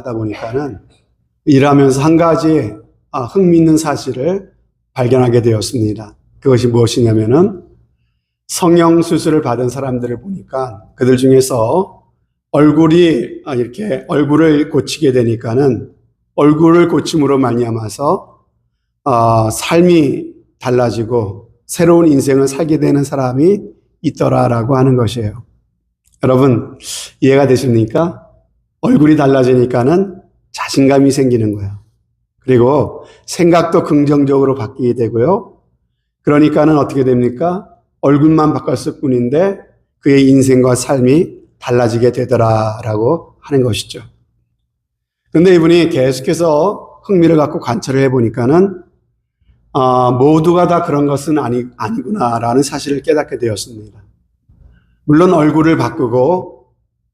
하다 보니까는 일하면서 한 가지 흥미있는 사실을 발견하게 되었습니다. 그것이 무엇이냐면은 성형수술을 받은 사람들을 보니까 그들 중에서 이렇게 얼굴을 고치게 되니까는 얼굴을 고침으로 말미암아서 삶이 달라지고 새로운 인생을 살게 되는 사람이 있더라라고 하는 것이에요. 여러분 이해가 되십니까? 얼굴이 달라지니까는 자신감이 생기는 거예요. 그리고 생각도 긍정적으로 바뀌게 되고요. 그러니까는 어떻게 됩니까? 얼굴만 바꿨을 뿐인데 그의 인생과 삶이 달라지게 되더라라고 하는 것이죠. 그런데 이분이 계속해서 흥미를 갖고 관찰을 해보니까는 모두가 다 그런 것은 아니구나라는 사실을 깨닫게 되었습니다. 물론 얼굴을 바꾸고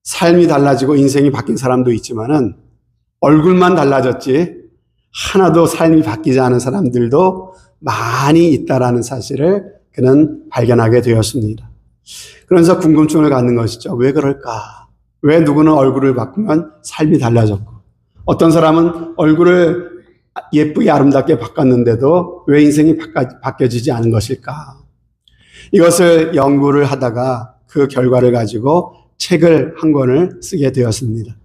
삶이 달라지고 인생이 바뀐 사람도 있지만은 얼굴만 달라졌지 하나도 삶이 바뀌지 않은 사람들도 많이 있다라는 사실을 그는 발견하게 되었습니다. 그러면서 궁금증을 갖는 것이죠. 왜 그럴까? 왜 누구는 얼굴을 바꾸면 삶이 달라졌고 어떤 사람은 얼굴을 예쁘게 아름답게 바꿨는데도 왜 인생이 바뀌어지지 않은 것일까? 이것을 연구를 하다가 그 결과를 가지고 책을 한 권을 쓰게 되었습니다.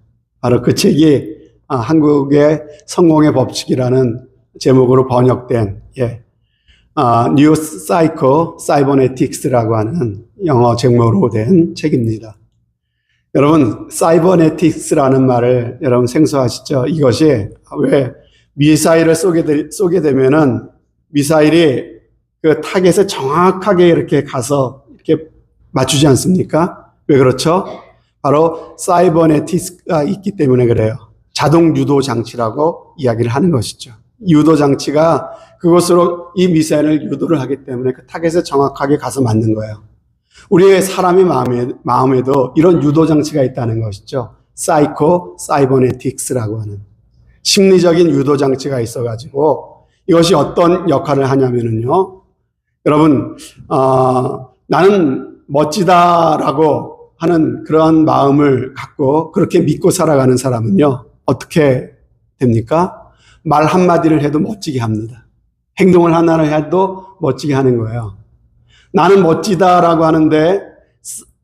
바로 그 책이 한국의 성공의 법칙이라는 제목으로 번역된 New Psycho-Cybernetics라고 하는 영어 제목으로 된 책입니다. 여러분 사이버네틱스라는 말을 여러분 생소하시죠? 이것이 왜 미사일을 쏘게 되면은 미사일이 그 타겟에 정확하게 이렇게 가서 이렇게 맞추지 않습니까? 왜 그렇죠? 바로 사이버네틱스가 있기 때문에 그래요. 자동 유도 장치라고 이야기를 하는 것이죠. 유도 장치가 그것으로 이 미사일을 유도를 하기 때문에 그 타겟에 정확하게 가서 맞는 거예요. 우리의 사람의 마음에도 이런 유도 장치가 있다는 것이죠. 사이버네틱스라고 하는 심리적인 유도 장치가 있어가지고 이것이 어떤 역할을 하냐면은요. 여러분, 나는 멋지다라고 하는 그런 마음을 갖고 그렇게 믿고 살아가는 사람은요. 어떻게 됩니까? 말 한마디를 해도 멋지게 합니다. 행동을 하나를 해도 멋지게 하는 거예요. 나는 멋지다라고 하는데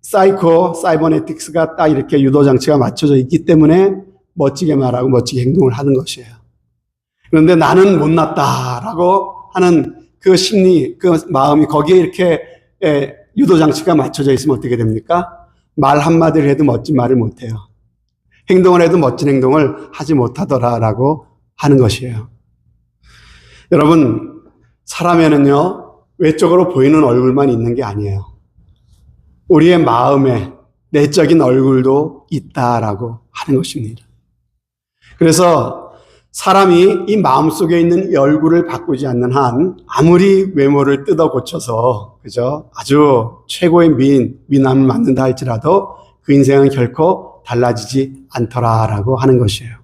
사이버네틱스가 딱 이렇게 유도장치가 맞춰져 있기 때문에 멋지게 말하고 멋지게 행동을 하는 것이에요. 그런데 나는 못났다라고 하는 그 심리, 그 마음이 거기에 이렇게 유도장치가 맞춰져 있으면 어떻게 됩니까? 말 한마디를 해도 멋진 말을 못해요. 행동을 해도 멋진 행동을 하지 못하더라라고 하는 것이에요. 여러분, 사람에는요, 외적으로 보이는 얼굴만 있는 게 아니에요. 우리의 마음에 내적인 얼굴도 있다라고 하는 것입니다. 그래서 사람이 이 마음속에 있는 이 얼굴을 바꾸지 않는 한 아무리 외모를 뜯어 고쳐서 그죠? 아주 최고의 미남을 만든다 할지라도 그 인생은 결코 달라지지 않더라라고 하는 것이에요.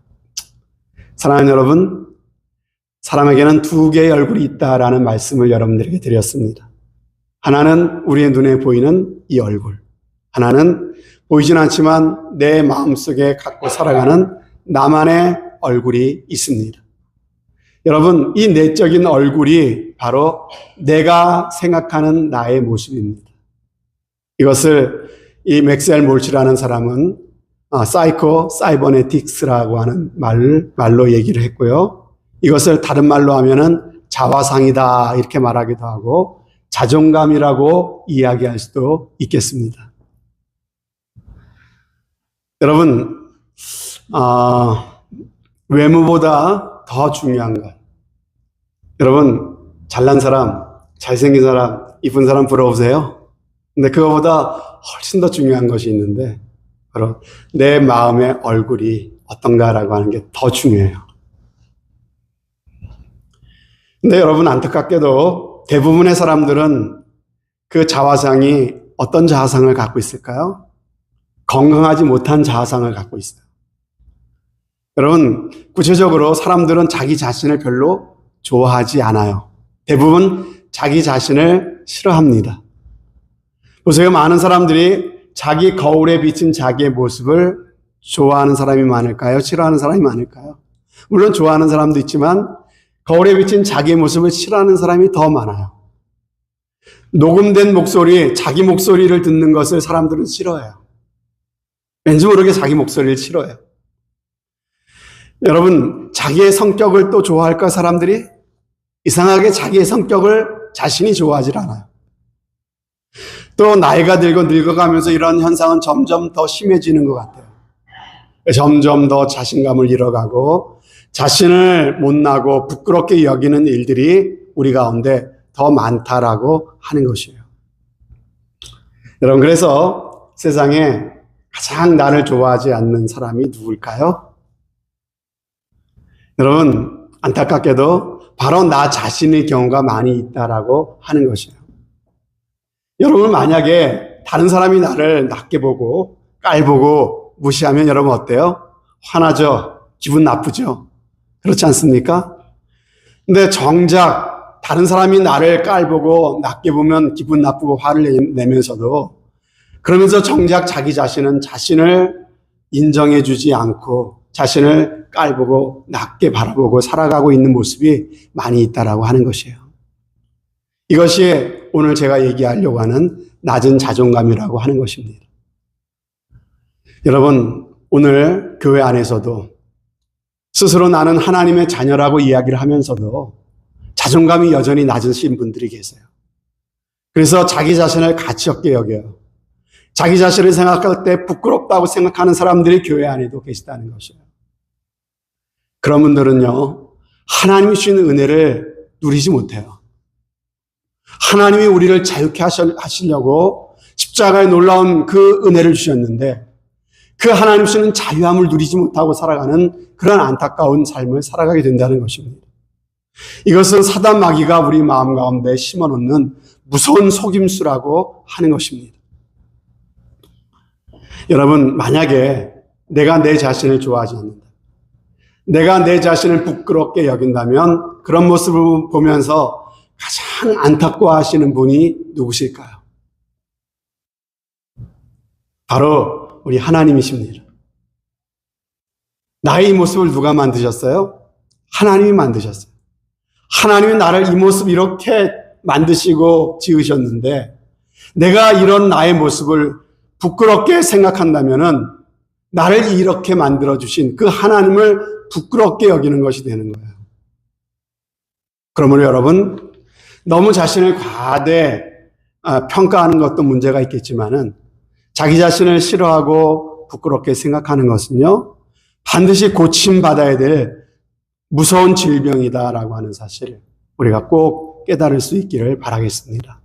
사랑하는 여러분, 사람에게는 두 개의 얼굴이 있다라는 말씀을 여러분들에게 드렸습니다. 하나는 우리의 눈에 보이는 이 얼굴, 하나는 보이진 않지만 내 마음속에 갖고 살아가는 나만의 얼굴이 있습니다. 여러분, 이 내적인 얼굴이 바로 내가 생각하는 나의 모습입니다. 이것을 이 맥스웰 몰츠라는 사람은 사이버네틱스라고 하는 말로 얘기를 했고요. 이것을 다른 말로 하면은 자화상이다 이렇게 말하기도 하고 자존감이라고 이야기할 수도 있겠습니다. 여러분, 외모보다 더 중요한 것. 여러분, 잘난 사람, 잘생긴 사람, 이쁜 사람 부러우세요? 근데 그거보다 훨씬 더 중요한 것이 있는데 바로 내 마음의 얼굴이 어떤가라고 하는 게 더 중요해요. 근데 여러분, 안타깝게도 대부분의 사람들은 그 자화상이 어떤 자화상을 갖고 있을까요? 건강하지 못한 자화상을 갖고 있어요. 여러분, 구체적으로 사람들은 자기 자신을 별로 좋아하지 않아요. 대부분 자기 자신을 싫어합니다. 보세요. 많은 사람들이 자기 거울에 비친 자기의 모습을 좋아하는 사람이 많을까요? 싫어하는 사람이 많을까요? 물론 좋아하는 사람도 있지만 거울에 비친 자기의 모습을 싫어하는 사람이 더 많아요. 녹음된 목소리, 자기 목소리를 듣는 것을 사람들은 싫어해요. 왠지 모르게 자기 목소리를 싫어해요. 여러분, 자기의 성격을 또 좋아할까, 사람들이? 이상하게 자기의 성격을 자신이 좋아하질 않아요. 또 나이가 들고 늙어가면서 이런 현상은 점점 더 심해지는 것 같아요. 점점 더 자신감을 잃어가고 자신을 못나고 부끄럽게 여기는 일들이 우리 가운데 더 많다라고 하는 것이에요. 여러분, 그래서 세상에 가장 나를 좋아하지 않는 사람이 누굴까요? 여러분, 안타깝게도 바로 나 자신의 경우가 많이 있다라고 하는 것이에요. 여러분, 만약에 다른 사람이 나를 낮게 보고 깔보고 무시하면 여러분 어때요? 화나죠? 기분 나쁘죠? 그렇지 않습니까? 근데 정작 다른 사람이 나를 깔보고 낮게 보면 기분 나쁘고 화를 내면서도 그러면서 정작 자기 자신은 자신을 인정해주지 않고 자신을 깔보고 낮게 바라보고 살아가고 있는 모습이 많이 있다라고 하는 것이에요. 이것이 오늘 제가 얘기하려고 하는 낮은 자존감이라고 하는 것입니다. 여러분, 오늘 교회 안에서도 스스로 나는 하나님의 자녀라고 이야기를 하면서도 자존감이 여전히 낮으신 분들이 계세요. 그래서 자기 자신을 가치 없게 여겨요. 자기 자신을 생각할 때 부끄럽다고 생각하는 사람들이 교회 안에도 계시다는 것이에요. 그런 분들은요, 하나님이 주시는 은혜를 누리지 못해요. 하나님이 우리를 자유케 하시려고 십자가에 놀라운 그 은혜를 주셨는데 그 하나님 주시는 자유함을 누리지 못하고 살아가는 그런 안타까운 삶을 살아가게 된다는 것입니다. 이것은 사단 마귀가 우리 마음 가운데 심어놓는 무서운 속임수라고 하는 것입니다. 여러분, 만약에 내가 내 자신을 좋아하지 않는다, 내가 내 자신을 부끄럽게 여긴다면 그런 모습을 보면서 가장 안타까워하시는 분이 누구실까요? 바로 우리 하나님이십니다. 나의 이 모습을 누가 만드셨어요? 하나님이 만드셨어요. 하나님이 나를 이 모습 이렇게 만드시고 지으셨는데 내가 이런 나의 모습을 부끄럽게 생각한다면은 나를 이렇게 만들어주신 그 하나님을 부끄럽게 여기는 것이 되는 거예요. 그러므로 여러분, 너무 자신을 과대 평가하는 것도 문제가 있겠지만은 자기 자신을 싫어하고 부끄럽게 생각하는 것은요, 반드시 고침받아야 될 무서운 질병이다라고 하는 사실을 우리가 꼭 깨달을 수 있기를 바라겠습니다.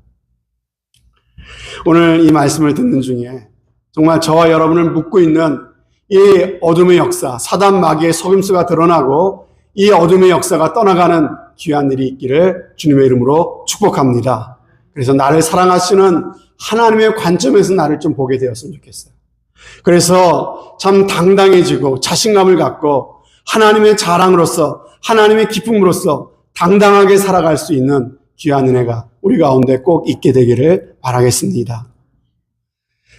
오늘 이 말씀을 듣는 중에 정말 저와 여러분을 묶고 있는 이 어둠의 역사, 사단 마귀의 속임수가 드러나고 이 어둠의 역사가 떠나가는 귀한 일이 있기를 주님의 이름으로 축복합니다. 그래서 나를 사랑하시는 하나님의 관점에서 나를 좀 보게 되었으면 좋겠어요. 그래서 참 당당해지고 자신감을 갖고 하나님의 자랑으로서 하나님의 기쁨으로서 당당하게 살아갈 수 있는 귀한 은혜가 우리 가운데 꼭 있게 되기를 바라겠습니다.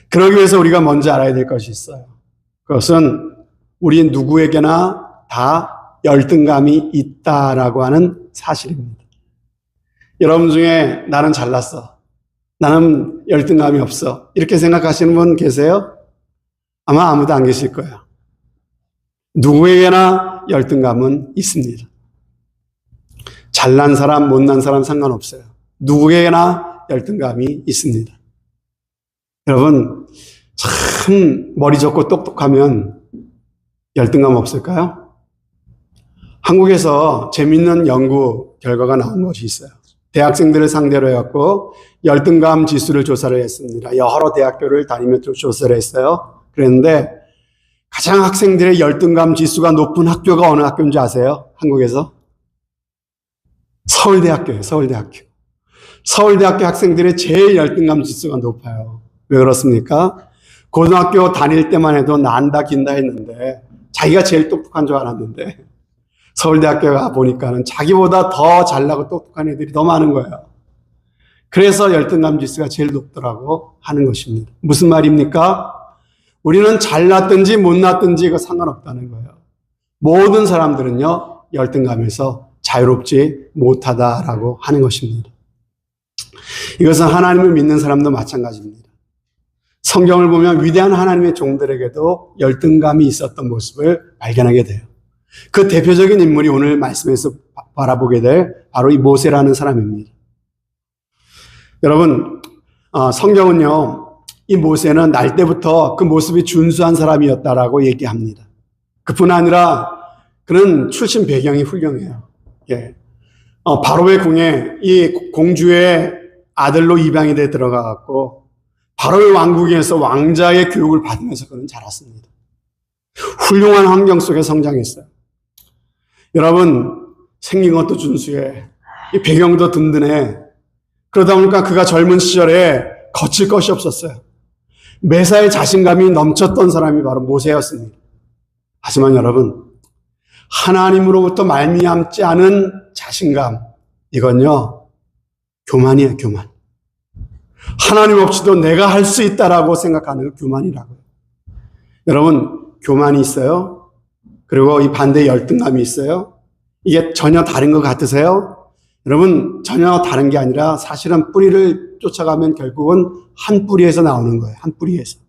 그러기 위해서 우리가 먼저 알아야 될 것이 있어요. 그것은 우리 누구에게나 다 열등감이 있다라고 하는 사실입니다. 여러분 중에 나는 잘났어, 나는 열등감이 없어, 이렇게 생각하시는 분 계세요? 아마 아무도 안 계실 거예요. 누구에게나 열등감은 있습니다. 잘난 사람, 못난 사람 상관없어요. 누구에게나 열등감이 있습니다. 여러분, 참 머리 좋고 똑똑하면 열등감 없을까요? 한국에서 재밌는 연구 결과가 나온 것이 있어요. 대학생들을 상대로 해갖고 열등감 지수를 조사를 했습니다. 여러 대학교를 다니면서 조사를 했어요. 그랬는데 가장 학생들의 열등감 지수가 높은 학교가 어느 학교인지 아세요? 한국에서? 서울대학교예요. 서울대학교. 서울대학교 학생들의 제일 열등감 지수가 높아요. 왜 그렇습니까? 고등학교 다닐 때만 해도 난다 긴다 했는데 자기가 제일 똑똑한 줄 알았는데 서울대학교 가 보니까는 자기보다 더 잘나고 똑똑한 애들이 더 많은 거예요. 그래서 열등감 지수가 제일 높더라고 하는 것입니다. 무슨 말입니까? 우리는 잘났든지 못났든지 그 상관없다는 거예요. 모든 사람들은요, 열등감에서 자유롭지 못하다라고 하는 것입니다. 이것은 하나님을 믿는 사람도 마찬가지입니다. 성경을 보면 위대한 하나님의 종들에게도 열등감이 있었던 모습을 발견하게 돼요. 그 대표적인 인물이 오늘 말씀에서 바라보게 될 바로 이 모세라는 사람입니다. 여러분, 성경은요, 이 모세는 날 때부터 그 모습이 준수한 사람이었다라고 얘기합니다. 그뿐 아니라 그는 출신 배경이 훌륭해요. 예. 바로의 궁에 이 공주의 아들로 입양이 돼 들어가갖고 바로의 왕국에서 왕자의 교육을 받으면서 그는 자랐습니다. 훌륭한 환경 속에 성장했어요. 여러분, 생긴 것도 준수해. 이 배경도 든든해. 그러다 보니까 그가 젊은 시절에 거칠 것이 없었어요. 매사에 자신감이 넘쳤던 사람이 바로 모세였습니다. 하지만 여러분, 하나님으로부터 말미암지 않은 자신감, 이건요, 교만이에요, 교만. 하나님 없이도 내가 할 수 있다라고 생각하는 교만이라고요. 여러분, 교만이 있어요. 그리고 이 반대 열등감이 있어요. 이게 전혀 다른 것 같으세요? 여러분, 전혀 다른 게 아니라 사실은 뿌리를 쫓아가면 결국은 한 뿌리에서 나오는 거예요. 한 뿌리에서.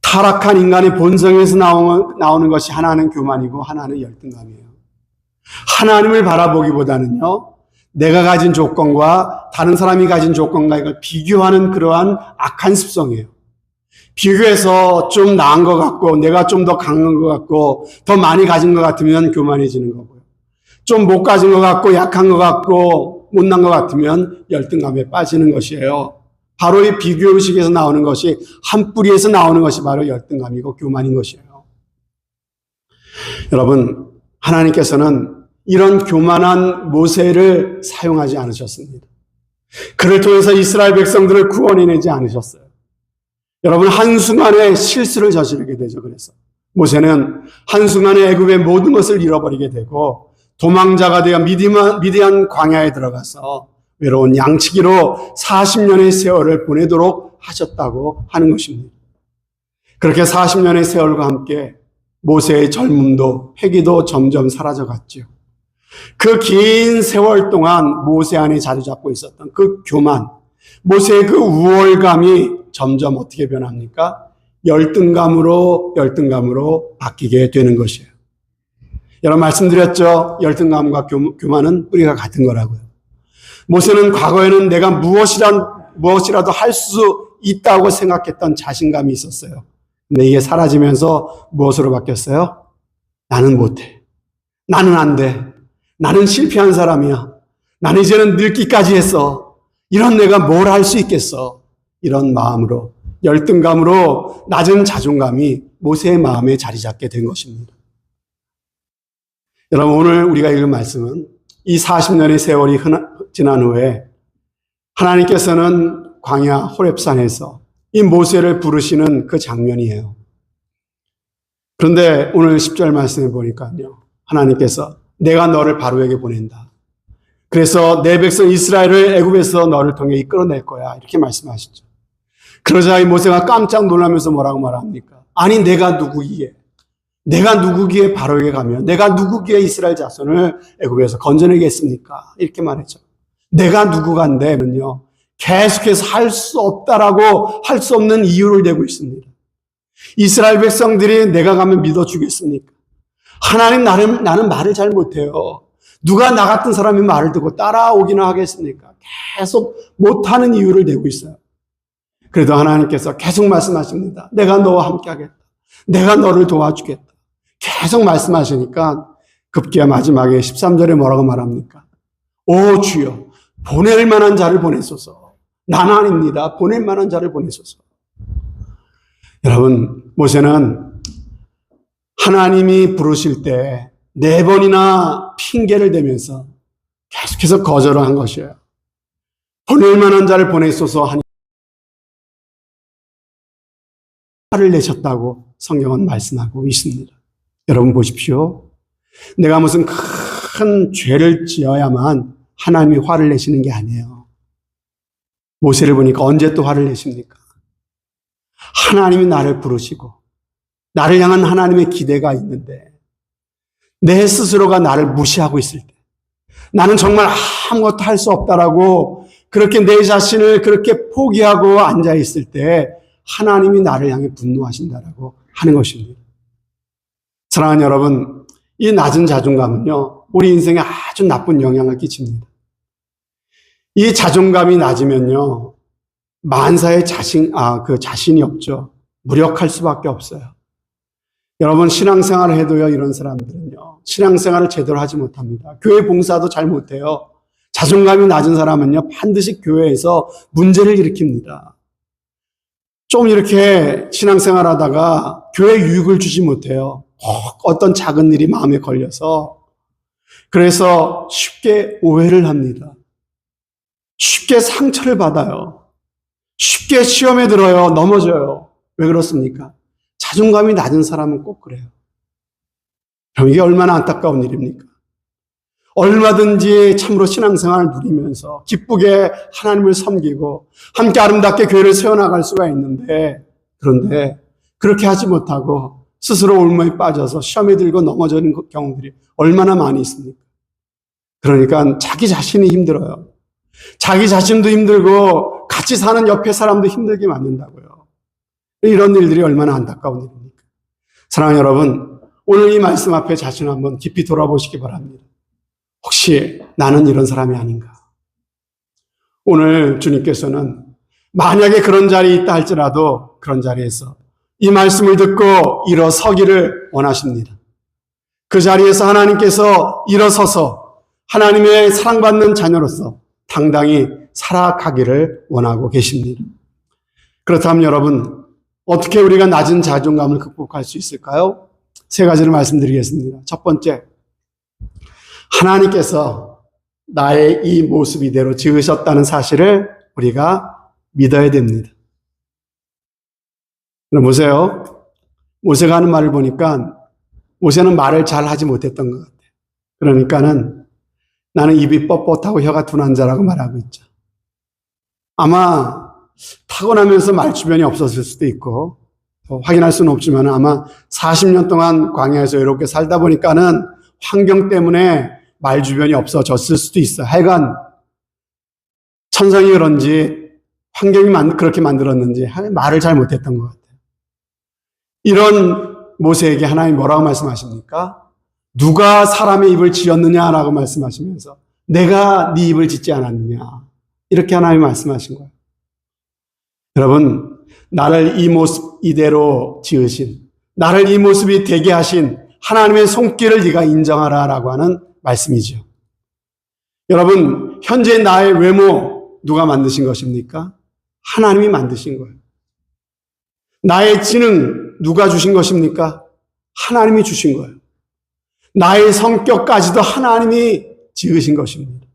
타락한 인간의 본성에서 나오는 것이 하나는 교만이고 하나는 열등감이에요. 하나님을 바라보기보다는요, 내가 가진 조건과 다른 사람이 가진 조건과 이걸 비교하는 그러한 악한 습성이에요. 비교해서 좀 나은 것 같고 내가 좀 더 강한 것 같고 더 많이 가진 것 같으면 교만해지는 거고요. 좀 못 가진 것 같고 약한 것 같고 못난 것 같으면 열등감에 빠지는 것이에요. 바로 이 비교의식에서 나오는 것이, 한 뿌리에서 나오는 것이 바로 열등감이고 교만인 것이에요. 여러분, 하나님께서는 이런 교만한 모세를 사용하지 않으셨습니다. 그를 통해서 이스라엘 백성들을 구원해내지 않으셨어요. 여러분, 한순간에 실수를 저지르게 되죠. 그래서 모세는 한순간에 애굽의 모든 것을 잃어버리게 되고 도망자가 되어 미디안 광야에 들어가서 외로운 양치기로 40년의 세월을 보내도록 하셨다고 하는 것입니다. 그렇게 40년의 세월과 함께 모세의 젊음도 패기도 점점 사라져갔죠. 그 긴 세월 동안 모세 안에 자리 잡고 있었던 그 교만, 모세의 그 우월감이 점점 어떻게 변합니까? 열등감으로 바뀌게 되는 것이에요. 여러분, 말씀드렸죠? 열등감과 교만은 뿌리가 같은 거라고요. 모세는 과거에는 내가 무엇이라도 할 수 있다고 생각했던 자신감이 있었어요. 근데 이게 사라지면서 무엇으로 바뀌었어요? 나는 못해. 나는 안 돼. 나는 실패한 사람이야. 나는 이제는 늙기까지 했어. 이런 내가 뭘 할 수 있겠어. 이런 마음으로, 열등감으로 낮은 자존감이 모세의 마음에 자리 잡게 된 것입니다. 여러분, 오늘 우리가 읽은 말씀은 이 40년의 세월이 지난 후에 하나님께서는 광야 호렙산에서 이 모세를 부르시는 그 장면이에요. 그런데 오늘 10절 말씀에 보니까요, 하나님께서 내가 너를 바로에게 보낸다. 그래서 내 백성 이스라엘을 애굽에서 너를 통해 이끌어낼 거야. 이렇게 말씀하시죠. 그러자 이 모세가 깜짝 놀라면서 뭐라고 말합니까? 아니, 내가 누구기에? 내가 누구기에 바로에게 가면, 내가 누구기에 이스라엘 자손을 애굽에서 건져내겠습니까? 이렇게 말했죠. 내가 누구간데는요, 계속해서 할 수 없다라고 할 수 없는 이유를 대고 있습니다. 이스라엘 백성들이 내가 가면 믿어주겠습니까? 하나님, 나는 말을 잘 못해요. 누가 나 같은 사람이 말을 듣고 따라오기나 하겠습니까? 계속 못하는 이유를 대고 있어요. 그래도 하나님께서 계속 말씀하십니다. 내가 너와 함께 하겠다. 내가 너를 도와주겠다. 계속 말씀하시니까 급기야 마지막에 13절에 뭐라고 말합니까? 오 주여, 보낼 만한 자를 보내소서. 나는 아닙니다. 보낼 만한 자를 보내소서. 여러분, 모세는 하나님이 부르실 때 4번이나 핑계를 대면서 계속해서 거절을 한 것이에요. 보낼 만한 자를 보내소서 하니 화를 내셨다고 성경은 말씀하고 있습니다. 여러분 보십시오. 내가 무슨 큰 죄를 지어야만 하나님이 화를 내시는 게 아니에요. 모세를 보니까 언제 또 화를 내십니까? 하나님이 나를 부르시고 나를 향한 하나님의 기대가 있는데 내 스스로가 나를 무시하고 있을 때, 나는 정말 아무것도 할 수 없다라고 그렇게 내 자신을 그렇게 포기하고 앉아 있을 때 하나님이 나를 향해 분노하신다라고 하는 것입니다. 사랑하는 여러분, 이 낮은 자존감은요, 우리 인생에 아주 나쁜 영향을 끼칩니다. 이 자존감이 낮으면요, 만사에 자신이 없죠. 무력할 수밖에 없어요. 여러분, 신앙생활을 해도요, 이런 사람들은요, 신앙생활을 제대로 하지 못합니다. 교회 봉사도 잘 못해요. 자존감이 낮은 사람은요, 반드시 교회에서 문제를 일으킵니다. 좀 이렇게 신앙생활 하다가 교회 유익을 주지 못해요. 어떤 작은 일이 마음에 걸려서. 그래서 쉽게 오해를 합니다. 쉽게 상처를 받아요. 쉽게 시험에 들어요. 넘어져요. 왜 그렇습니까? 자존감이 낮은 사람은 꼭 그래요. 그럼 이게 얼마나 안타까운 일입니까? 얼마든지 참으로 신앙생활을 누리면서 기쁘게 하나님을 섬기고 함께 아름답게 교회를 세워나갈 수가 있는데, 그런데 그렇게 하지 못하고 스스로 올무에 빠져서 시험에 들고 넘어지는 경우들이 얼마나 많이 있습니까? 그러니까 자기 자신이 힘들어요. 자기 자신도 힘들고 같이 사는 옆에 사람도 힘들게 만든다고요. 이런 일들이 얼마나 안타까운 일입니까? 사랑하는 여러분, 오늘 이 말씀 앞에 자신을 한번 깊이 돌아보시기 바랍니다. 혹시 나는 이런 사람이 아닌가? 오늘 주님께서는 만약에 그런 자리에 있다 할지라도 그런 자리에서 이 말씀을 듣고 일어서기를 원하십니다. 그 자리에서 하나님께서 일어서서 하나님의 사랑받는 자녀로서 당당히 살아가기를 원하고 계십니다. 그렇다면 여러분, 어떻게 우리가 낮은 자존감을 극복할 수 있을까요? 세 가지를 말씀드리겠습니다. 첫 번째, 하나님께서 나의 이 모습 이대로 지으셨다는 사실을 우리가 믿어야 됩니다. 그럼 보세요. 모세가 하는 말을 보니까 모세는 말을 잘 하지 못했던 것 같아요. 그러니까는 나는 입이 뻣뻣하고 혀가 둔한 자라고 말하고 있죠. 아마 타고나면서 말주변이 없었을 수도 있고, 확인할 수는 없지만 아마 40년 동안 광야에서 외롭게 살다 보니까는 환경 때문에 말주변이 없어졌을 수도 있어요. 하여간 천성이 그런지 환경이 그렇게 만들었는지 말을 잘 못했던 것 같아요. 이런 모세에게 하나님이 뭐라고 말씀하십니까? 누가 사람의 입을 지었느냐라고 말씀하시면서 내가 네 입을 짓지 않았느냐, 이렇게 하나님이 말씀하신 거예요. 여러분, 나를 이 모습 이대로 지으신, 나를 이 모습이 되게 하신 하나님의 손길을 네가 인정하라라고 하는 말씀이죠. 여러분, 현재 나의 외모 누가 만드신 것입니까? 하나님이 만드신 거예요. 나의 지능 누가 주신 것입니까? 하나님이 주신 거예요. 나의 성격까지도 하나님이 지으신 것입니다.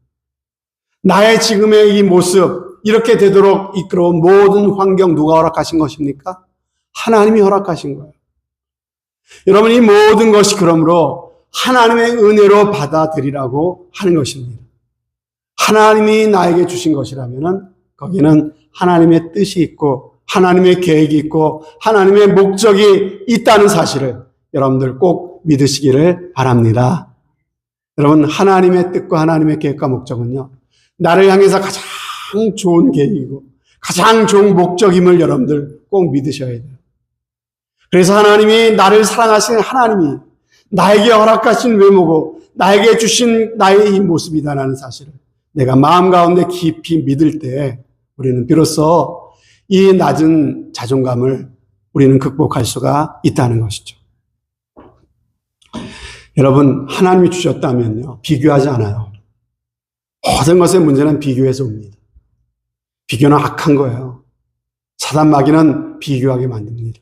나의 지금의 이 모습, 이렇게 되도록 이끌어온 모든 환경 누가 허락하신 것입니까? 하나님이 허락하신 거예요. 여러분, 이 모든 것이 그러므로 하나님의 은혜로 받아들이라고 하는 것입니다. 하나님이 나에게 주신 것이라면 거기는 하나님의 뜻이 있고 하나님의 계획이 있고 하나님의 목적이 있다는 사실을 여러분들 꼭 믿으시기를 바랍니다. 여러분, 하나님의 뜻과 하나님의 계획과 목적은요, 나를 향해서 가장 좋은 계획이고 가장 좋은 목적임을 여러분들 꼭 믿으셔야 돼요. 그래서 하나님이 나를 사랑하시는 하나님이 나에게 허락하신 외모고 나에게 주신 나의 이 모습이다라는 사실을 내가 마음 가운데 깊이 믿을 때 우리는 비로소 이 낮은 자존감을 우리는 극복할 수가 있다는 것이죠. 여러분, 하나님이 주셨다면요, 비교하지 않아요. 모든 것의 문제는 비교에서 옵니다. 비교는 악한 거예요. 사단 마귀는 비교하게 만듭니다.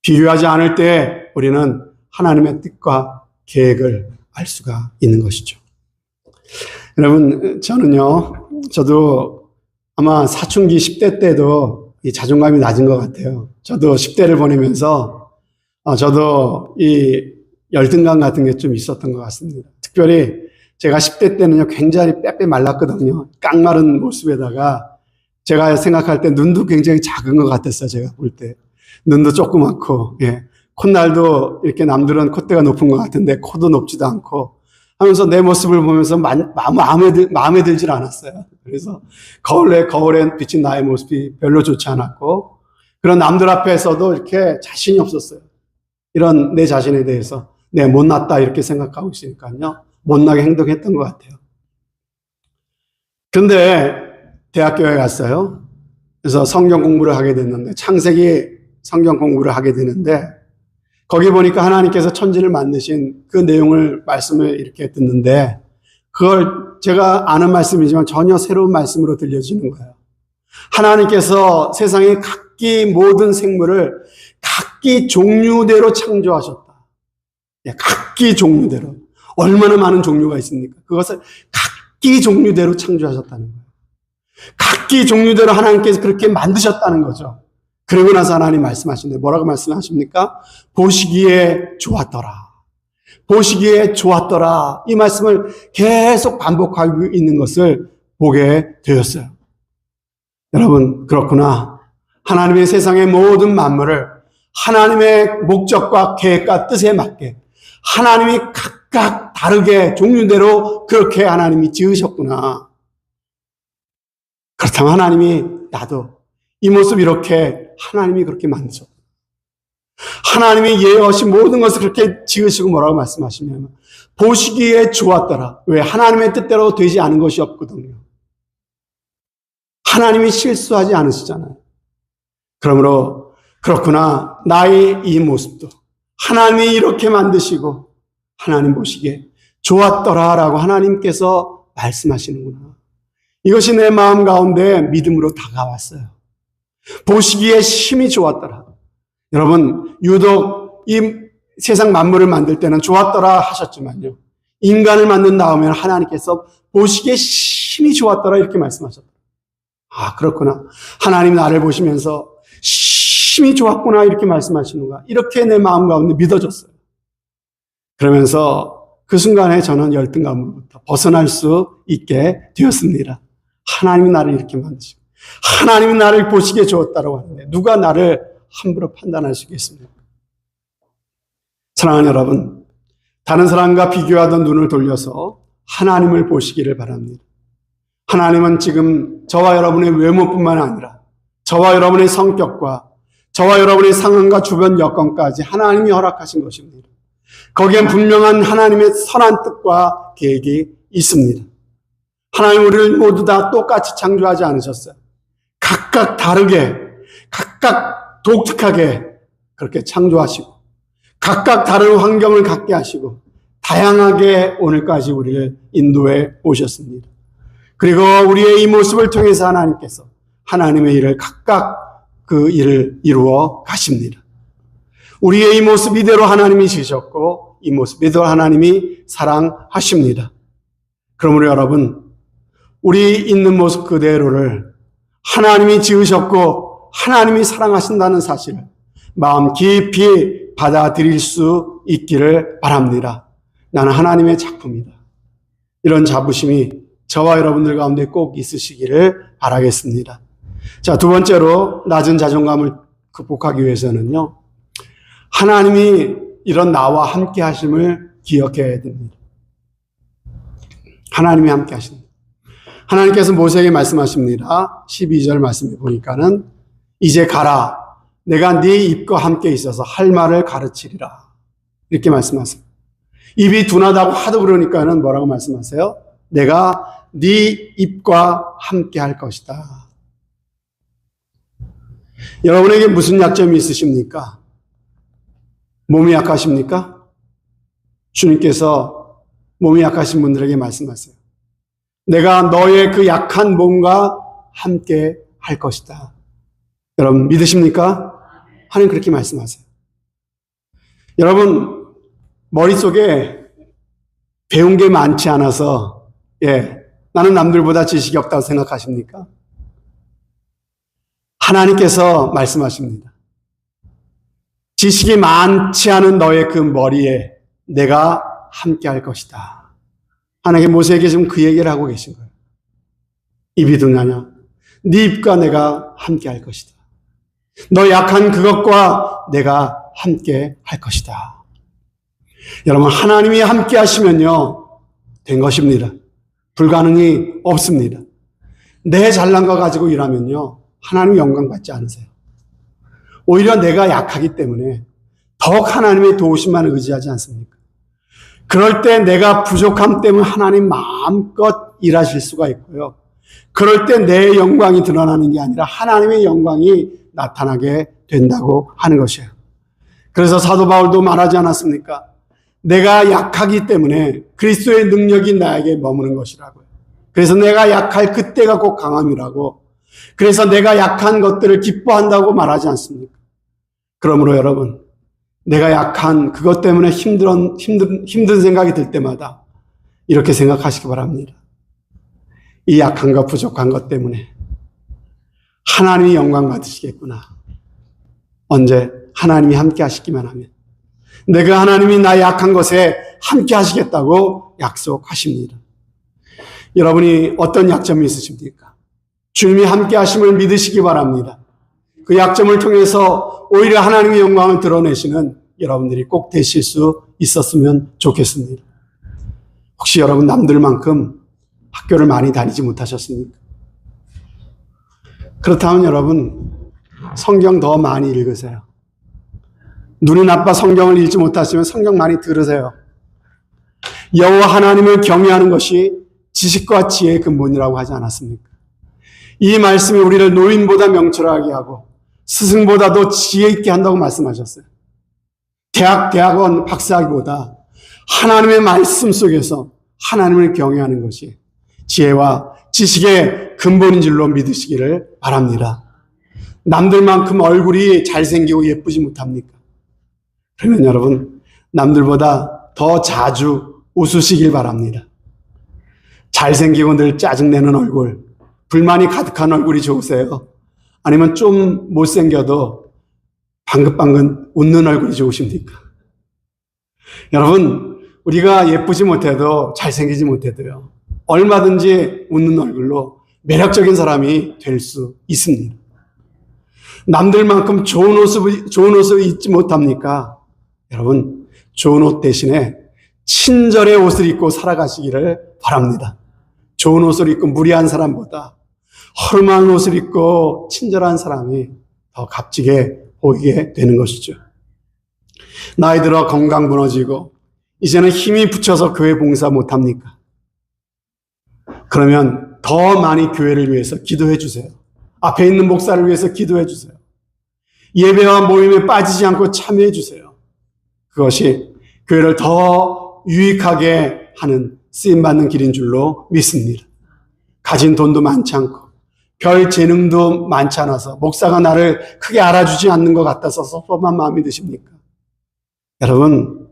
비교하지 않을 때 우리는 하나님의 뜻과 계획을 알 수가 있는 것이죠. 여러분, 저도 아마 사춘기 10대 때도 이 자존감이 낮은 것 같아요. 저도 10대를 보내면서 저도 이 열등감 같은 게 좀 있었던 것 같습니다. 특별히 제가 10대 때는요, 굉장히 빼빼 말랐거든요. 깡마른 모습에다가 제가 생각할 때 눈도 굉장히 작은 것 같았어요. 제가 볼 때. 눈도 조그맣고, 예. 콧날도 이렇게 남들은 콧대가 높은 것 같은데 코도 높지도 않고 하면서 내 모습을 보면서 마음에 들질 않았어요. 그래서 거울에 비친 나의 모습이 별로 좋지 않았고, 그런 남들 앞에서도 이렇게 자신이 없었어요. 이런 내 자신에 대해서 못났다 이렇게 생각하고 있으니까요. 못나게 행동했던 것 같아요. 근데 대학교에 갔어요. 그래서 성경 공부를 하게 됐는데, 창세기 성경 공부를 하게 되는데, 거기 보니까 하나님께서 천지를 만드신 그 내용을, 말씀을 이렇게 듣는데, 그걸 제가 아는 말씀이지만 전혀 새로운 말씀으로 들려지는 거예요. 하나님께서 세상의 각기 모든 생물을 각기 종류대로 창조하셨다. 각기 종류대로. 얼마나 많은 종류가 있습니까? 그것을 각기 종류대로 창조하셨다는 거예요. 각기 종류대로 하나님께서 그렇게 만드셨다는 거죠. 그러고 나서 하나님 말씀하시는데 뭐라고 말씀하십니까? 보시기에 좋았더라. 보시기에 좋았더라. 이 말씀을 계속 반복하고 있는 것을 보게 되었어요. 여러분, 그렇구나. 하나님의 세상의 모든 만물을 하나님의 목적과 계획과 뜻에 맞게 하나님이 각각 다르게 종류대로 그렇게 하나님이 지으셨구나. 그렇다면 하나님이 나도 이 모습 이렇게 하나님이 그렇게 만드셨다. 하나님이 예언하신 모든 것을 그렇게 지으시고 뭐라고 말씀하시냐면 보시기에 좋았더라. 왜? 하나님의 뜻대로 되지 않은 것이 없거든요. 하나님이 실수하지 않으시잖아요. 그러므로 그렇구나. 나의 이 모습도 하나님이 이렇게 만드시고 하나님 보시기에 좋았더라라고 하나님께서 말씀하시는구나. 이것이 내 마음 가운데 믿음으로 다가왔어요. 보시기에 심히 좋았더라. 여러분, 유독 이 세상 만물을 만들 때는 좋았더라 하셨지만요, 인간을 만든 다음에 하나님께서 보시기에 심히 좋았더라 이렇게 말씀하셨다. 아, 그렇구나. 하나님 나를 보시면서 심히 좋았구나 이렇게 말씀하시는구나. 이렇게 내 마음 가운데 믿어졌어요. 그러면서 그 순간에 저는 열등감으로부터 벗어날 수 있게 되었습니다. 하나님이 나를 이렇게 만드시고 하나님이 나를 보시기에 좋았다고 하는데 누가 나를 함부로 판단할 수 있겠습니까? 사랑하는 여러분, 다른 사람과 비교하던 눈을 돌려서 하나님을 보시기를 바랍니다. 하나님은 지금 저와 여러분의 외모뿐만 아니라 저와 여러분의 성격과 저와 여러분의 상황과 주변 여건까지 하나님이 허락하신 것입니다. 거기엔 분명한 하나님의 선한 뜻과 계획이 있습니다. 하나님 우리를 모두 다 똑같이 창조하지 않으셨어요. 각각 다르게, 각각 독특하게 그렇게 창조하시고 각각 다른 환경을 갖게 하시고 다양하게 오늘까지 우리를 인도해 오셨습니다. 그리고 우리의 이 모습을 통해서 하나님께서 하나님의 일을 각각 그 일을 이루어 가십니다. 우리의 이 모습 이대로 하나님이 지으셨고 이 모습 이대로 하나님이 사랑하십니다. 그러므로 여러분, 우리 있는 모습 그대로를 하나님이 지으셨고 하나님이 사랑하신다는 사실을 마음 깊이 받아들일 수 있기를 바랍니다. 나는 하나님의 작품이다. 이런 자부심이 저와 여러분들 가운데 꼭 있으시기를 바라겠습니다. 자, 두 번째로 낮은 자존감을 극복하기 위해서는요, 하나님이 이런 나와 함께 하심을 기억해야 됩니다. 하나님이 함께 하십니다. 하나님께서 모세에게 말씀하십니다. 12절 말씀에 보니까는 이제 가라. 내가 네 입과 함께 있어서 할 말을 가르치리라. 이렇게 말씀하세요. 입이 둔하다고 하도 그러니까는 뭐라고 말씀하세요? 내가 네 입과 함께 할 것이다. 여러분에게 무슨 약점이 있으십니까? 몸이 약하십니까? 주님께서 몸이 약하신 분들에게 말씀하세요. 내가 너의 그 약한 몸과 함께 할 것이다. 여러분 믿으십니까? 하나님 그렇게 말씀하세요. 여러분 머릿속에 배운 게 많지 않아서 나는 남들보다 지식이 없다고 생각하십니까? 하나님께서 말씀하십니다. 지식이 많지 않은 너의 그 머리에 내가 함께 할 것이다. 하나님께 모세에게 지금 그 얘기를 하고 계신 거예요. 입이 둔하냐? 네 입과 내가 함께 할 것이다. 너 약한 그것과 내가 함께 할 것이다. 여러분, 하나님이 함께 하시면요, 된 것입니다. 불가능이 없습니다. 내 잘난 거 가지고 일하면요, 하나님 영광 받지 않으세요. 오히려 내가 약하기 때문에 더욱 하나님의 도우심만 의지하지 않습니까? 그럴 때 내가 부족함 때문에 하나님 마음껏 일하실 수가 있고요. 그럴 때 내 영광이 드러나는 게 아니라 하나님의 영광이 나타나게 된다고 하는 것이에요. 그래서 사도 바울도 말하지 않았습니까? 내가 약하기 때문에 그리스도의 능력이 나에게 머무는 것이라고요. 그래서 내가 약할 그때가 곧 강함이라고. 그래서 내가 약한 것들을 기뻐한다고 말하지 않습니까? 그러므로 여러분, 내가 약한 그것 때문에 힘든 생각이 들 때마다 이렇게 생각하시기 바랍니다. 이 약한과 부족한 것 때문에 하나님이 영광 받으시겠구나. 언제? 하나님이 함께 하시기만 하면. 내가 하나님이 나의 약한 것에 함께 하시겠다고 약속하십니다. 여러분이 어떤 약점이 있으십니까? 주님이 함께 하심을 믿으시기 바랍니다. 그 약점을 통해서 오히려 하나님의 영광을 드러내시는 여러분들이 꼭 되실 수 있었으면 좋겠습니다. 혹시 여러분 남들만큼 학교를 많이 다니지 못하셨습니까? 그렇다면 여러분 성경 더 많이 읽으세요. 눈이 나빠 성경을 읽지 못하시면 성경 많이 들으세요. 여호와 하나님을 경외하는 것이 지식과 지혜의 근본이라고 하지 않았습니까? 이 말씀이 우리를 노인보다 명철하게 하고 스승보다도 지혜 있게 한다고 말씀하셨어요. 대학원 박사학위보다 하나님의 말씀 속에서 하나님을 경외하는 것이 지혜와 지식의 근본인 줄로 믿으시기를 바랍니다. 남들만큼 얼굴이 잘생기고 예쁘지 못합니까? 그러면 여러분, 남들보다 더 자주 웃으시길 바랍니다. 잘생기고 늘 짜증내는 얼굴, 불만이 가득한 얼굴이 좋으세요? 아니면 좀 못생겨도 방긋방긋 웃는 얼굴이 좋으십니까? 여러분, 우리가 예쁘지 못해도 잘생기지 못해도요, 얼마든지 웃는 얼굴로 매력적인 사람이 될 수 있습니다. 남들만큼 좋은 옷을 입지 못합니까? 여러분, 좋은 옷 대신에 친절의 옷을 입고 살아가시기를 바랍니다. 좋은 옷을 입고 무리한 사람보다 허름한 옷을 입고 친절한 사람이 더 값지게 보이게 되는 것이죠. 나이 들어 건강 무너지고 이제는 힘이 붙여서 교회 봉사 못합니까? 그러면 더 많이 교회를 위해서 기도해 주세요. 앞에 있는 목사를 위해서 기도해 주세요. 예배와 모임에 빠지지 않고 참여해 주세요. 그것이 교회를 더 유익하게 하는 쓰임받는 길인 줄로 믿습니다. 가진 돈도 많지 않고 별 재능도 많지 않아서 목사가 나를 크게 알아주지 않는 것 같아서 섭섭한 마음이 드십니까? 여러분,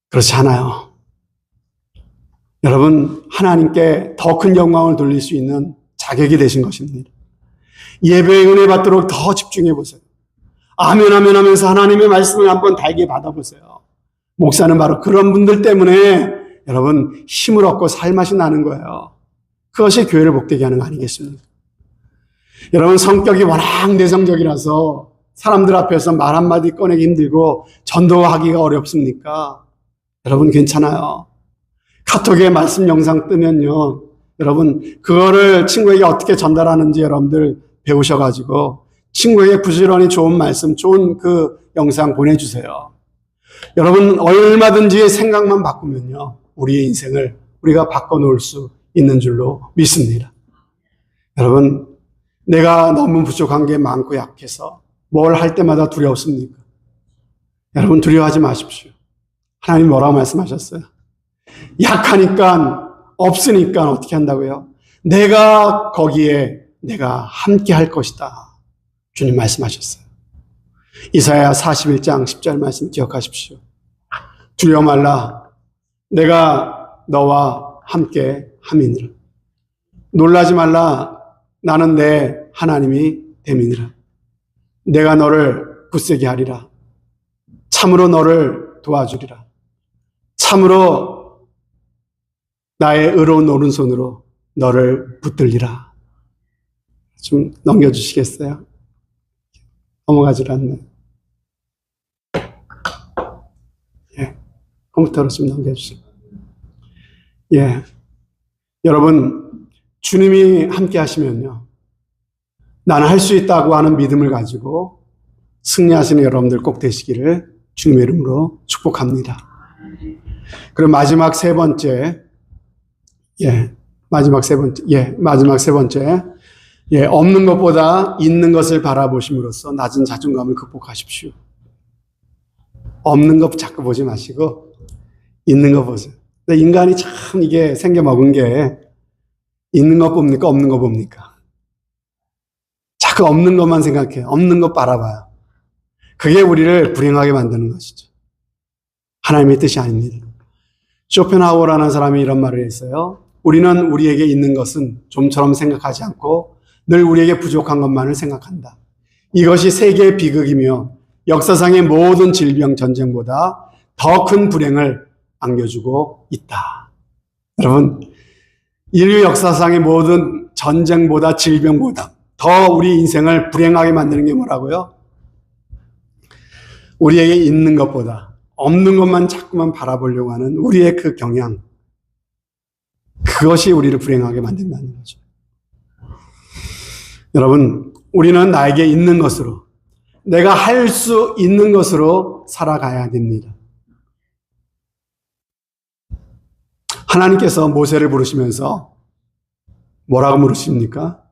그렇지 않아요. 여러분, 하나님께 더 큰 영광을 돌릴 수 있는 자격이 되신 것입니다. 예배의 은혜 받도록 더 집중해 보세요. 아멘 아멘 하면서 하나님의 말씀을 한번 달게 받아보세요. 목사는 바로 그런 분들 때문에 여러분 힘을 얻고 살맛이 나는 거예요. 그것이 교회를 복되게 하는 거 아니겠습니까? 여러분, 성격이 워낙 내성적이라서 사람들 앞에서 말 한마디 꺼내기 힘들고 전도하기가 어렵습니까? 여러분, 괜찮아요. 카톡에 말씀 영상 뜨면요, 여러분 그거를 친구에게 어떻게 전달하는지 여러분들 배우셔가지고 친구에게 부지런히 좋은 말씀, 좋은 그 영상 보내주세요. 여러분, 얼마든지 생각만 바꾸면요, 우리의 인생을 우리가 바꿔놓을 수 있는 줄로 믿습니다. 여러분, 내가 너무 부족한 게 많고 약해서 뭘 할 때마다 두렵습니까? 여러분, 두려워하지 마십시오. 하나님 뭐라고 말씀하셨어요? 약하니까, 없으니까 어떻게 한다고요? 내가 거기에 내가 함께 할 것이다. 주님 말씀하셨어요. 이사야 41장 10절 말씀 기억하십시오. 두려워 말라. 내가 너와 함께 함이니라. 놀라지 말라. 나는 내 하나님이 됨이니라. 내가 너를 굳세게 하리라. 참으로 너를 도와주리라. 참으로 나의 의로운 오른손으로 너를 붙들리라. 좀 넘겨주시겠어요? 넘어가질 않네. 예. 컴퓨터로 좀 넘겨주세요. 예. 여러분, 주님이 함께 하시면요. 나는 할 수 있다고 하는 믿음을 가지고 승리하시는 여러분들 꼭 되시기를 주님의 이름으로 축복합니다. 그리고 마지막 세 번째, 마지막 세 번째, 없는 것보다 있는 것을 바라보심으로써 낮은 자존감을 극복하십시오. 없는 것 자꾸 보지 마시고 있는 거 보세요. 근데 인간이 참 이게 생겨먹은 게 있는 것 봅니까? 없는 거 봅니까? 자꾸 없는 것만 생각해요. 없는 것 바라봐요. 그게 우리를 불행하게 만드는 것이죠. 하나님의 뜻이 아닙니다. 쇼펜하우어라는 사람이 이런 말을 했어요. 우리는 우리에게 있는 것은 좀처럼 생각하지 않고 늘 우리에게 부족한 것만을 생각한다. 이것이 세계의 비극이며 역사상의 모든 질병, 전쟁보다 더 큰 불행을 안겨주고 있다. 여러분, 인류 역사상의 모든 전쟁보다 질병보다 더 우리 인생을 불행하게 만드는 게 뭐라고요? 우리에게 있는 것보다 없는 것만 자꾸만 바라보려고 하는 우리의 그 경향, 그것이 우리를 불행하게 만든다는 거죠. 여러분, 우리는 나에게 있는 것으로, 내가 할 수 있는 것으로 살아가야 됩니다. 하나님께서 모세를 부르시면서 뭐라고 물으십니까?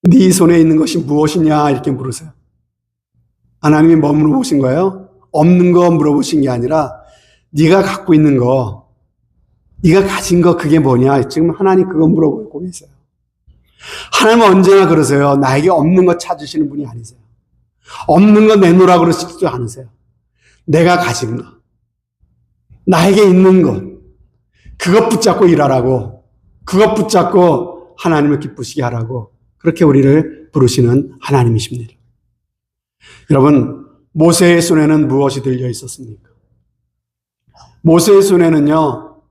네 손에 있는 것이 무엇이냐 이렇게 물으세요. 하나님이 뭐 물어보신 거예요? 없는 거 물어보신 게 아니라 네가 갖고 있는 거, 네가 가진 거 그게 뭐냐? 지금 하나님 그거 물어보고 계세요. 하나님은 언제나 그러세요. 나에게 없는 거 찾으시는 분이 아니세요. 없는 거 내놓으라고 그러시지도 않으세요. 내가 가진 거, 나에게 있는 것, 그것 붙잡고 일하라고, 그것 붙잡고 하나님을 기쁘시게 하라고 그렇게 우리를 부르시는 하나님이십니다. 여러분, 모세의 손에는 무엇이 들려 있었습니까? 모세의 손에는요,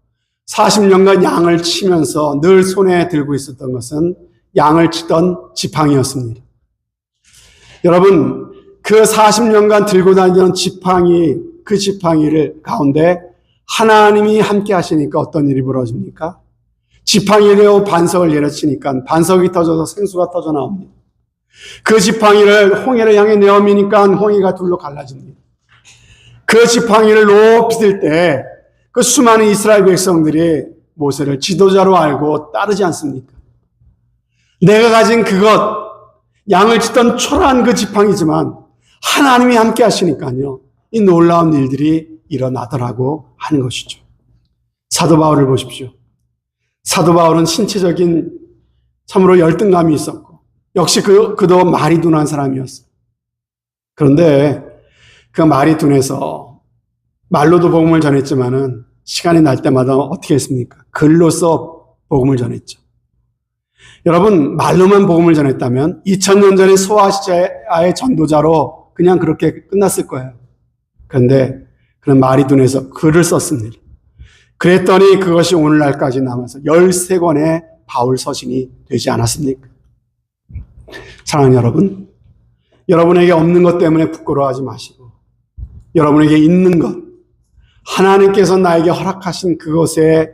40년간 양을 치면서 늘 손에 들고 있었던 것은 양을 치던 지팡이였습니다. 여러분, 그 40년간 들고 다니던 지팡이, 그 지팡이를 가운데 하나님이 함께 하시니까 어떤 일이 벌어집니까? 지팡이로 반석을 내려치니까 반석이 터져서 생수가 터져 나옵니다. 그 지팡이를 홍해를 향해 내어미니까 홍해가 둘로 갈라집니다. 그 지팡이를 높이 들 때 그 수많은 이스라엘 백성들이 모세를 지도자로 알고 따르지 않습니까? 내가 가진 그것, 양을 치던 초라한 그 지팡이지만 하나님이 함께 하시니까요, 이 놀라운 일들이 일어나더라고 하는 것이죠. 사도 바울을 보십시오. 사도 바울은 신체적인 참으로 열등감이 있었고 역시 그도 말이 둔한 사람이었어요. 그런데 그 말이 둔해서 말로도 복음을 전했지만은 시간이 날 때마다 어떻게 했습니까? 글로써 복음을 전했죠. 여러분, 말로만 복음을 전했다면 2000년 전에 소아시아의 전도자로 그냥 그렇게 끝났을 거예요. 그런데 그런 말이 둔해서 글을 썼습니다. 그랬더니 그것이 오늘날까지 남아서 13권의 바울 서신이 되지 않았습니까? 사랑하는 여러분, 여러분에게 없는 것 때문에 부끄러워하지 마시고 여러분에게 있는 것, 하나님께서 나에게 허락하신 그것에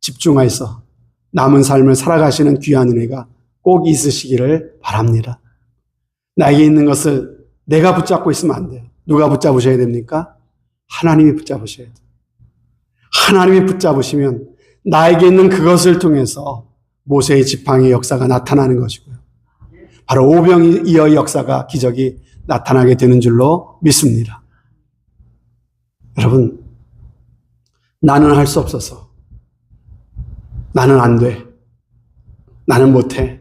집중해서 남은 삶을 살아가시는 귀한 은혜가 꼭 있으시기를 바랍니다. 나에게 있는 것을 내가 붙잡고 있으면 안 돼요. 누가 붙잡으셔야 됩니까? 하나님이 붙잡으셔야 돼요. 하나님이 붙잡으시면 나에게 있는 그것을 통해서 모세의 지팡이의 역사가 나타나는 것이고요. 바로 오병이어의 역사가, 기적이 나타나게 되는 줄로 믿습니다. 여러분, 나는 할 수 없어서, 나는 안 돼, 나는 못해,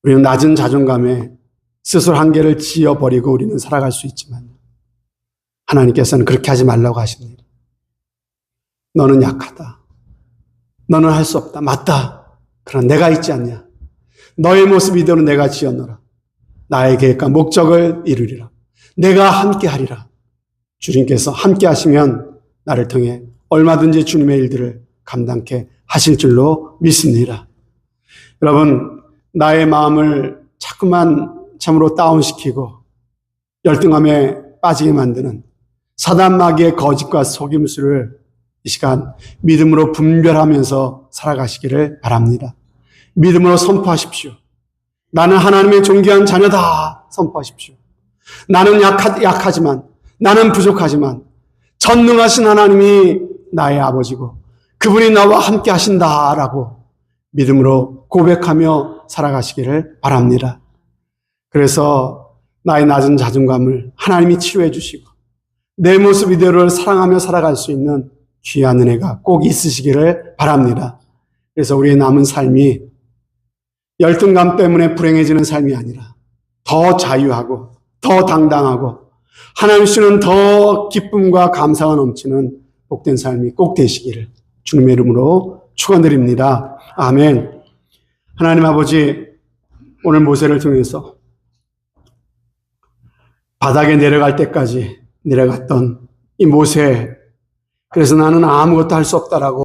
우리는 낮은 자존감에 스스로 한계를 지어버리고 우리는 살아갈 수 있지만 하나님께서는 그렇게 하지 말라고 하십니다. 너는 약하다, 너는 할 수 없다, 맞다, 그러나 내가 있지 않냐, 너의 모습 이대로 내가 지어놓으라, 나의 계획과 목적을 이루리라, 내가 함께 하리라. 주님께서 함께 하시면 나를 통해 얼마든지 주님의 일들을 감당케 하실 줄로 믿습니다. 여러분, 나의 마음을 자꾸만 참으로 다운시키고 열등감에 빠지게 만드는 사단 마귀의 거짓과 속임수를 이 시간 믿음으로 분별하면서 살아가시기를 바랍니다. 믿음으로 선포하십시오. 나는 하나님의 존귀한 자녀다 선포하십시오. 나는 약하지만, 나는 부족하지만 전능하신 하나님이 나의 아버지고 그분이 나와 함께 하신다라고 믿음으로 고백하며 살아가시기를 바랍니다. 그래서 나의 낮은 자존감을 하나님이 치유해 주시고 내 모습 이대로를 사랑하며 살아갈 수 있는 귀한 은혜가 꼭 있으시기를 바랍니다. 그래서 우리의 남은 삶이 열등감 때문에 불행해지는 삶이 아니라 더 자유하고 더 당당하고 하나님 주시는 더 기쁨과 감사가 넘치는 복된 삶이 꼭 되시기를 주님의 이름으로 축원드립니다. 아멘. 하나님 아버지, 오늘 모세를 통해서 바닥에 내려갈 때까지 내려갔던 이 모세, 그래서 나는 아무것도 할 수 없다라고